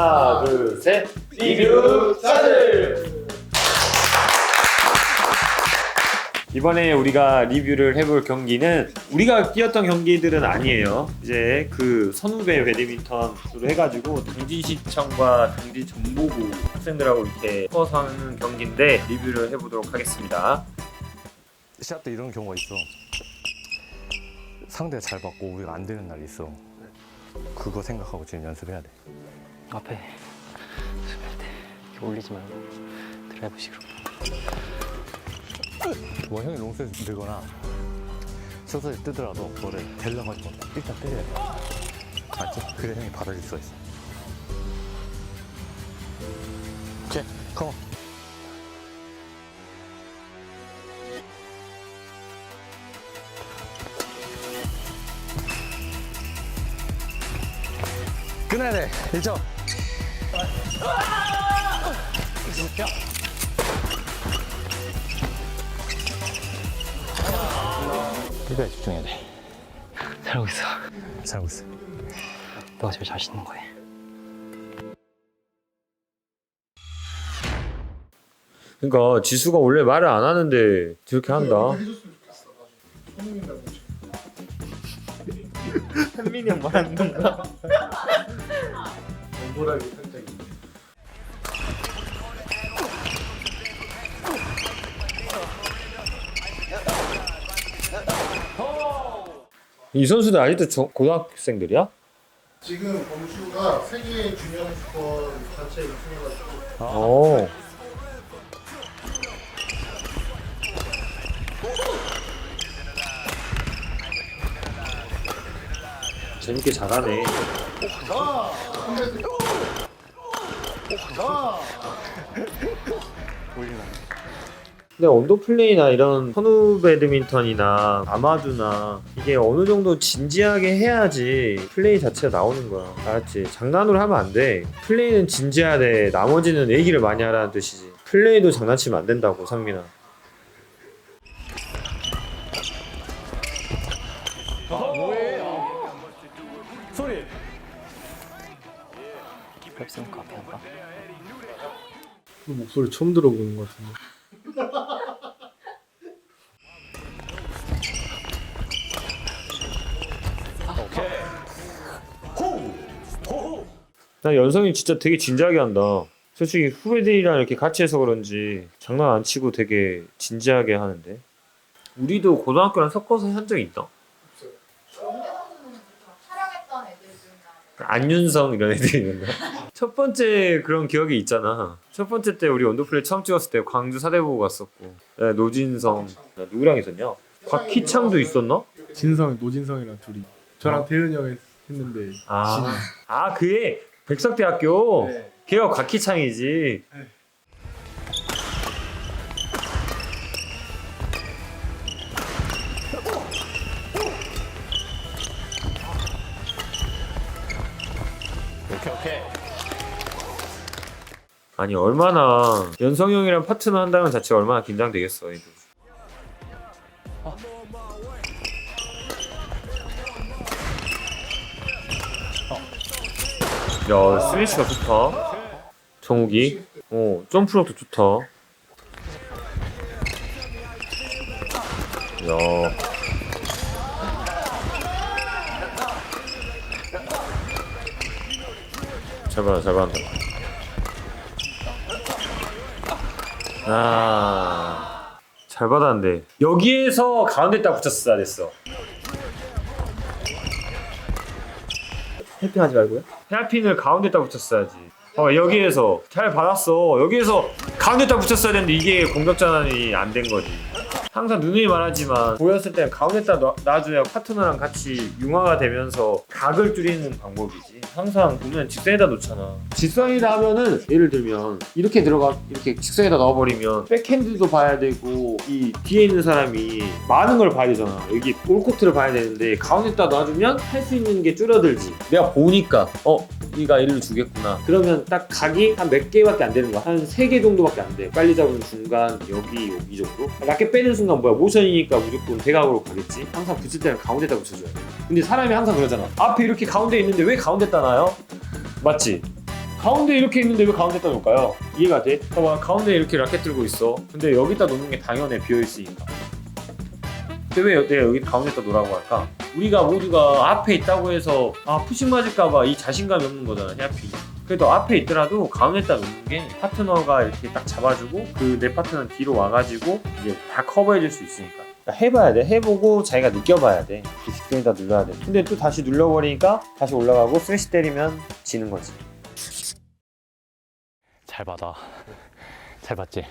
하나, 둘, 셋. 리뷰 차들. 이번에 우리가 리뷰를 해볼 경기는 우리가 뛰었던 경기들은 아니에요. 이제 그 선후배 배드민턴으로 해가지고 당진시청과 당진정보부 학생들하고 이렇게 서서 하는 경기인데 리뷰를 해보도록 하겠습니다. 시합 때 이런 경우가 있어. 상대가 잘 받고 우리가 안 되는 날이 있어. 그거 생각하고 지금 연습해야 돼. 앞에 수비할 때 이렇게 올리지 말고 드라이브식으로. 뭐 형이 롱셋 들거나 셔틀 뜨더라도 너를 되려고 하지 마. 일단 때려야 돼. 알지? 그래 형이 받아줄 수가 있어. 오케이, 컴온. 끝내야 돼. 1점. 이거에 집중해야 돼. 잘하고 있어. 잘하고 있어. 너가 제일 자신 있는 거야. 그러니까 지수가 원래 말을 안 하는데 저렇게 한다. 현민이 형 말하는 건가? 억울하게 살짝. 이 선수들 아직도 고등학생들이야? 지금 범수가 세계 주니어 슈퍼 자체 우승해가지고 어. 재밌게 잘하네. 근데 언더플레이나 이런 선후 배드민턴이나 아마주나 이게 어느 정도 진지하게 해야지 플레이 자체가 나오는 거야. 알았지? 장난으로 하면 안 돼. 플레이는 진지해야 돼. 나머지는 얘기를 많이 하라는 뜻이지. 플레이도 장난치면 안 된다고, 상민아. 소리. 웹스니까 앞에 한다. 그 목소리 처음 들어보는 것 같은데. 나 연성이 진짜 되게 진지하게 한다. 솔직히 후배들이랑 이렇게 같이 해서 그런지 장난 안 치고 되게 진지하게 하는데. 우리도 고등학교랑 섞어서 한 적이 있다. 영재 선수는 좀 촬영했던 애들 중에 안윤성 이런 애들이 있는가? 첫 번째 그런 기억이 있잖아. 첫 번째 때 우리 언더플레이 처음 찍었을 때 광주 사대보고 갔었고, 네, 노진성, 누구랑 있었냐? 곽희창도 있었나? 진성, 노진성이랑 둘이. 저랑 대현이 형이 했는데. 그게 백석대학교. 네. 걔가 곽희창이지. 오케이. 아니 얼마나 연성이 형이랑 파트너 한다는 자체가 얼마나 긴장되겠어. 얘도. 야, 스매시가 좋다. 정욱이. 점프력도 좋다. 야. 잘 받았다. 잘 받았는데. 여기에서 가운데 딱 붙였어야 됐어. 해핑하지 말고요. 헤어핀을 가운데다 붙였어야지. 여기에서 잘 받았어. 여기에서 가운데다 붙였어야 되는데 이게 공격 전환이 안 된 거지. 항상 누누이 말하지만 보였을 때 가운데다 놔줘야 파트너랑 같이 융화가 되면서 각을 줄이는 방법이지. 항상 보면 직선에다 놓잖아. 직선에다 하면은 예를 들면 이렇게 이렇게 직선에다 넣어버리면 백핸드도 봐야 되고 이 뒤에 있는 사람이 많은 걸 봐야 되잖아. 여기 볼코트를 봐야 되는데 가운데다 놔주면 할 수 있는 게 줄어들지. 내가 보니까 네가 일로 주겠구나. 그러면 딱 각이 한 몇 개밖에 안 되는 거야. 한 3개 정도밖에 안 돼. 빨리 잡은 중간 여기 정도. 낮게 빼는 순간 뭐야, 모션이니까 무조건 대각으로 가겠지. 항상 붙일 때는 가운데다 붙여줘야 돼. 근데 사람이 항상 그러잖아. 앞에 이렇게 가운데 있는데 왜 가운데다 놔요? 맞지? 가운데 이렇게 있는데 왜 가운데다 놓을까요? 이해가 돼? 봐봐, 가운데 이렇게 라켓 들고 있어. 근데 여기다 놓는 게 당연해, 비어있으니까. 근데 왜 내가 여기 가운데다 놓으라고 할까? 우리가 모두가 앞에 있다고 해서 푸싱 맞을까봐 이 자신감이 없는 거잖아, 헤어핀이. 그래도 앞에 있더라도 가운데다 놓는 게 파트너가 이렇게 딱 잡아주고 그 내 파트너는 뒤로 와가지고 이제 다 커버해줄 수 있으니까. 그러니까 해봐야 돼. 해보고 자기가 느껴봐야 돼. 디스플레이다 눌러야 돼. 근데 또 다시 눌러버리니까 다시 올라가고 스매시 때리면 지는 거지. 잘 받아. 잘 받지?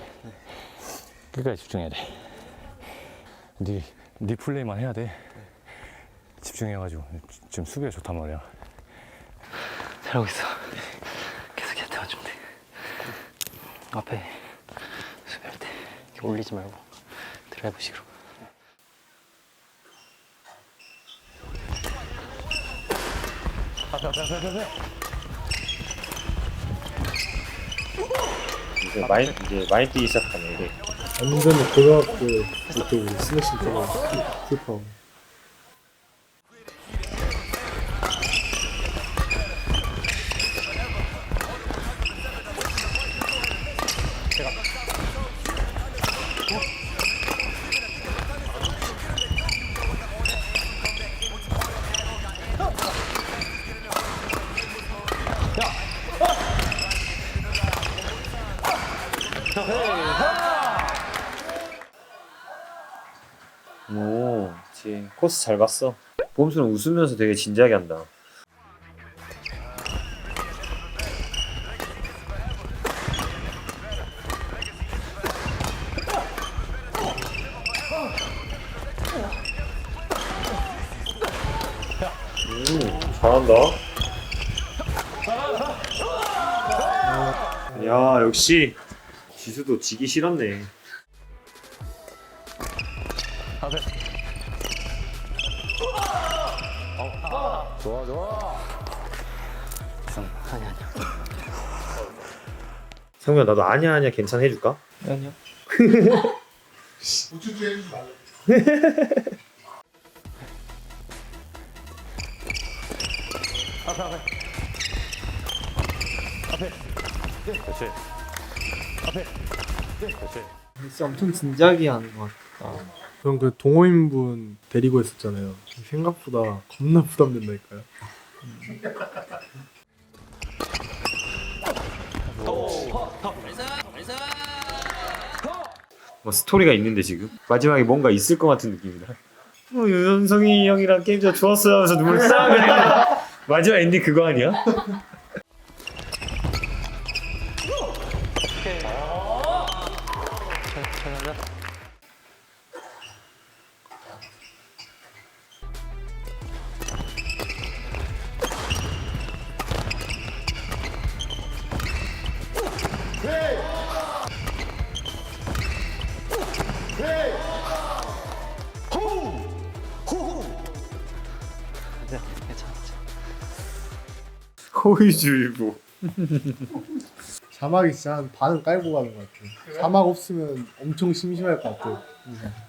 끝까지 집중해야 돼. 네 플레이만 해야 돼. 집중해가지고 지금 수비가 좋단 말이야. 잘하고 있어. 계속 걔한테 맞으면 돼. 앞에 수비할 때 이렇게 올리지 말고 드라이브식으로. 이제 많이 뛰기 시작하네, 이게. 완전히 고등학교 이쪽으로 스매시 쪽으로 힙하고. 오, 그치. 코스 잘 봤어. 보험수는 웃으면서 되게 진지하게 한다. 잘한다. 야, 역시 지수도 지기 싫었네. 좋아 좋아. 아니 아니야. 성우야, 나도 아니야 아니야 괜찮아 해줄까? 아니요. 우쭈쭈 해주지 말라. 그렇지. 앞에. 그렇지. 진짜 엄청 진지하게 하는 것 같다. 그럼 그 동호인분 데리고 했었잖아요. 생각보다 겁나 부담된다니까요. 뭐 스토리가 있는데 지금 마지막에 뭔가 있을 것 같은 느낌이다. 윤성이 형이랑 게임 진짜 좋았어요 하면서 눈물 싹 흘리는 마지막 엔딩 그거 아니야? 괜찮아. 호의주의보. 자막이 진짜 한 반은 깔고 가는 것 같아. 자막 없으면 엄청 심심할 것 같아.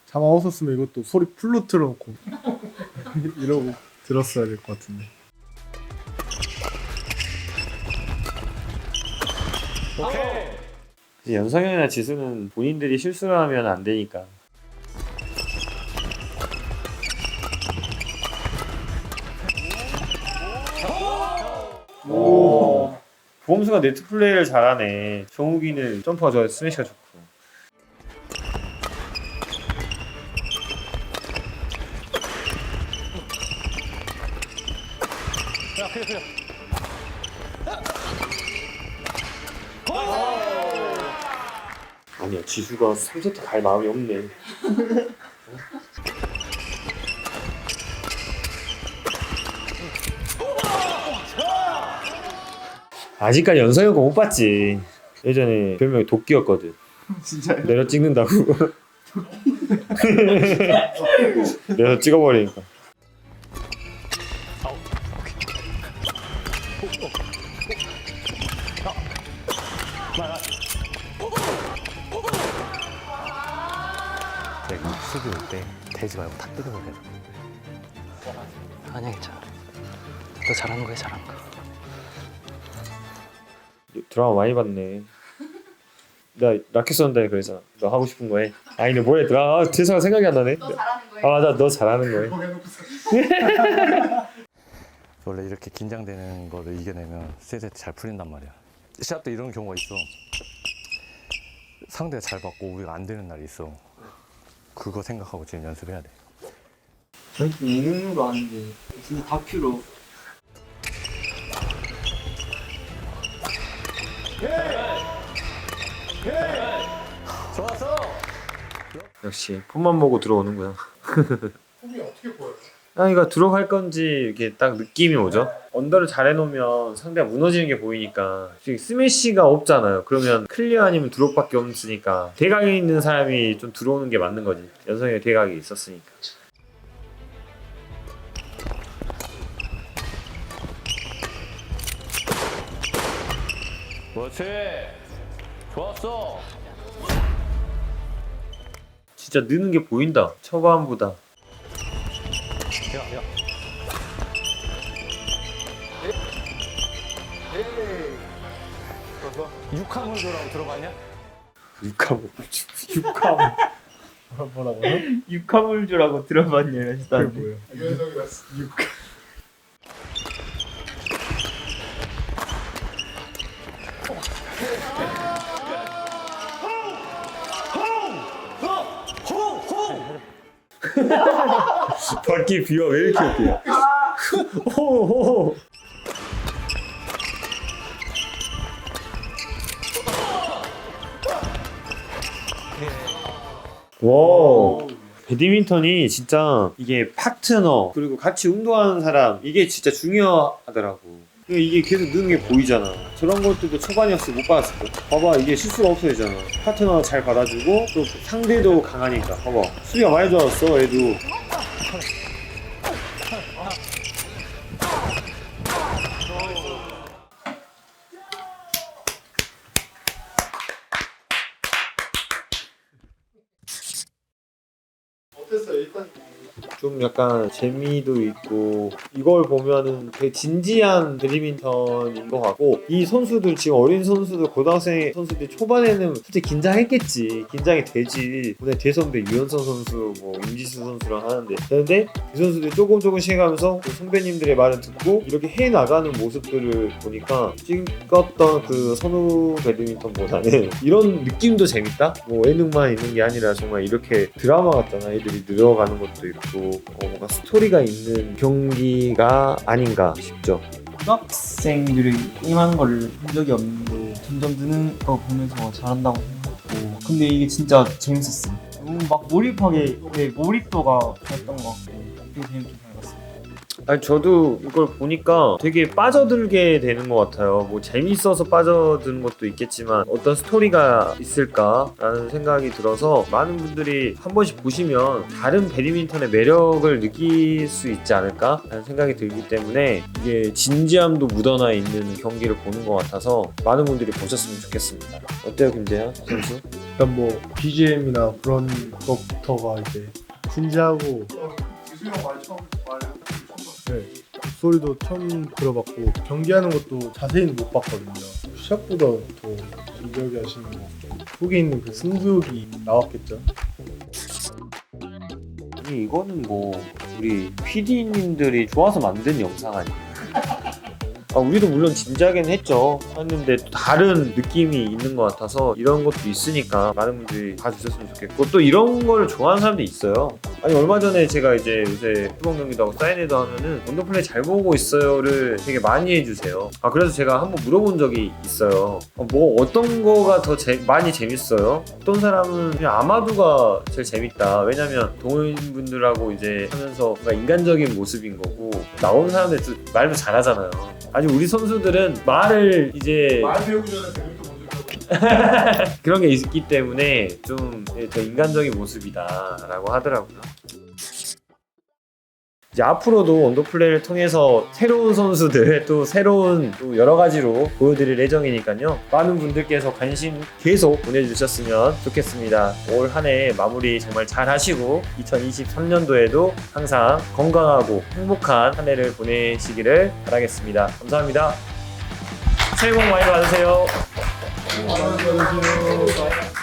자막 없었으면 이것도 소리 풀로 틀어놓고 이러고 들었어야 될 것 같은데. 연성이 형이나 지수는 본인들이 실수를 하면 안 되니까. 오. 보험수가 네트 플레이를 잘하네. 정욱이는 점프가 좋아서 스매시가 좋고. 아니야, 지수가 3세트 갈 마음이 없네. 아직까지 연성이 형 거 못 봤지. 예전에 별명이 도끼였거든. 진짜요? 내려 찍는다고. 내려 찍어버리니까. 내가 수비 올 때 대지 말고 다 때려버려. 아니야 괜찮아. 너 잘하는 거야 잘하는 거. 드라마 많이 봤네. 나 라켓 쏜다 그랬잖아. 너 하고 싶은 거 해. 아니 너 뭐래 드라마. 대사가 생각이 안 나네. 너 잘하는 거야. 아 맞아 너 잘하는 거해. 원래 이렇게 긴장되는 거를 이겨내면 세트 잘 풀린단 말이야. 시합 때 이런 경우가 있어. 상대가 잘 받고 우리가 안 되는 날이 있어. 그거 생각하고 지금 연습해야 돼. 저희 예능으로 하는데 진짜 다큐로 좋았어. 역시 폰만 보고 들어오는구나. 폼이 어떻게 보여요? 이거 들어갈 건지 이렇게 딱 느낌이 오죠. 언더를 잘 해놓으면 상대가 무너지는 게 보이니까 스매시가 없잖아요. 그러면 클리어 아니면 드롭밖에 없으니까 대각에 있는 사람이 좀 들어오는 게 맞는 거지. 연성이가 대각에 있었으니까. 그렇지. 좋았어. 진짜 느는 게 보인다. 초반보다. 야. 육하물도라고 들어봤냐? 육하고 뭐라고요? 육화물주라고 들어봤냐 그게 했다는데 뭐예요? 유연성이라서 밖에 비와 왜 이렇게 웃겨? 호호. 와. 배드민턴이 진짜 이게 파트너 그리고 같이 운동하는 사람 이게 진짜 중요하더라고. 이게 계속 느는 게 보이잖아. 저런 것들도 초반이었으면 못 받았을 거야. 봐봐 이게 실수가 없어지잖아. 파트너 잘 받아주고 또 상대도 강하니까. 봐봐 수비가 많이 좋았어 애도. 어땠어요? 일단 좀 약간 재미도 있고 이걸 보면은 되게 진지한 배드민턴인 것 같고 이 선수들 지금 어린 선수들 고등학생 선수들이 초반에는 솔직히 긴장했겠지. 긴장이 되지. 오늘 대선배 유현성 선수 뭐 임지수 선수랑 하는데 되는데 이 선수들이 조금씩 해가면서 그 선배님들의 말을 듣고 이렇게 해나가는 모습들을 보니까 찍었던 그 선후 배드민턴보다는 이런 느낌도 재밌다? 뭐 예능만 있는 게 아니라 정말 이렇게 드라마 같잖아. 애들이 늘어가는 것도 있고 뭔가 스토리가 있는 경기가 아닌가 싶죠. 고등학생들이 게임하는 걸 본 적이 없는데 점점 느는 거 보면서 잘한다고 생각했고 근데 이게 진짜 재밌었어요. 너무 막 몰입하게 몰입도가 됐던 것 같고 되게 재밌게 잘 봤어요. 아니 저도 이걸 보니까 되게 빠져들게 되는 것 같아요. 뭐 재밌어서 빠져드는 것도 있겠지만 어떤 스토리가 있을까라는 생각이 들어서 많은 분들이 한 번씩 보시면 다른 배드민턴의 매력을 느낄 수 있지 않을까라는 생각이 들기 때문에 이게 진지함도 묻어나 있는 경기를 보는 것 같아서 많은 분들이 보셨으면 좋겠습니다. 어때요 김재현 선수? 일단 뭐 BGM이나 그런 것부터가 이제 진지하고 네, 목소리도 처음 들어봤고 경기하는 것도 자세히는 못 봤거든요. 시합보다 더 진지하게 하시는 것 같고 속에 있는 그 승부욕이 나왔겠죠. 아니 이거는 뭐 우리 PD님들이 좋아서 만든 영상 아니에요? 우리도 물론 진지하게는 했는데 또 다른 느낌이 있는 것 같아서 이런 것도 있으니까 많은 분들이 봐주셨으면 좋겠고 또 이런 걸 좋아하는 사람도 있어요. 아니 얼마 전에 제가 이제 요새 수봉 경기도 하고 사인회도 하면은 원더플레이 잘 보고 있어요를 되게 많이 해주세요. 그래서 제가 한번 물어본 적이 있어요. 뭐 어떤 거가 더 많이 재밌어요? 어떤 사람은 그냥 아마두가 제일 재밌다. 왜냐면 동호인분들하고 이제 하면서 뭔가 인간적인 모습인 거고 나오는 사람들 말도 잘하잖아요. 아니 우리 선수들은 말을 이제 말 배우기 전에 배드민턴 먼저 그런 게 있기 때문에 좀 더 인간적인 모습이다라고 하더라고요. 이제 앞으로도 원더플레이를 통해서 새로운 선수들 또 새로운 또 여러 가지로 보여드릴 예정이니까요. 많은 분들께서 관심 계속 보내주셨으면 좋겠습니다. 올 한 해 마무리 정말 잘 하시고 2023년도에도 항상 건강하고 행복한 한 해를 보내시기를 바라겠습니다. 감사합니다. 새해 복 많이 받으세요. 많이 받으세요.